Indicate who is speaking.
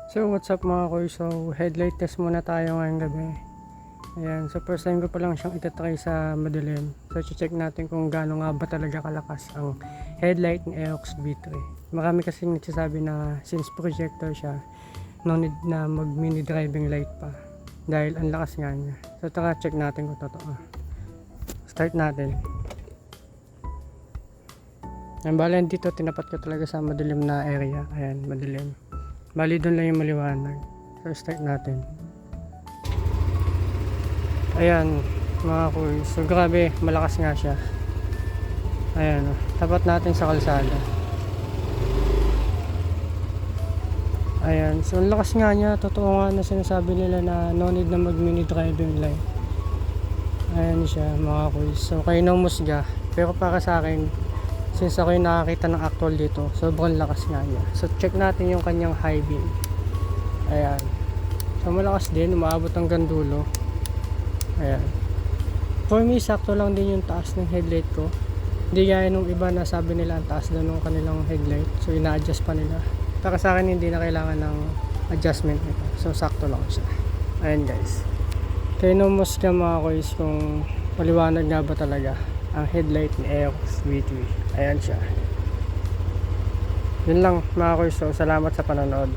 Speaker 1: So what's up mga koy, so headlight test muna tayo ngayong gabi. Ayan, so first time ko pa lang siyang itatry sa madilim. So check natin kung gaano nga ba talaga kalakas ang headlight ng Aerox V3. Marami kasing nagsasabi na since projector siya, no need na mag mini driving light pa dahil ang lakas nga niya. So tara check natin kung totoo. Start natin. Ang balen dito tinapat ko talaga sa madilim na area. Ayan, madilim. Bali doon lang yung maliwanag. So start natin. Ayan mga kuy. So grabe, malakas nga siya. Ayan, tapat natin sa kalsada. Ayan, so ang lakas nga niya. Totoo nga na sinasabi nila na no need na mag mini driving light. Ayan siya mga kuy. So kayo nang musga. Pero para sa akin, since ako yung nakakita ng actual dito, sobrang lakas nga niya. So check natin yung kanyang high beam. Ayan. So malakas din, umaabot hanggang dulo. Ayan. For me, sakto lang din yung taas ng headlight ko. Hindi gaya nung iba na sabi nila ang taas na nung kanilang headlight. So ina-adjust pa nila. Para sa akin, hindi na kailangan ng adjustment nito. So sakto lang siya. Ayan guys. Kaya numos ka mga koys kung maliwanag nga ba talaga ang headlight ni Aerox V3. Ayan siya. Yun lang mga koys. So salamat sa panonood.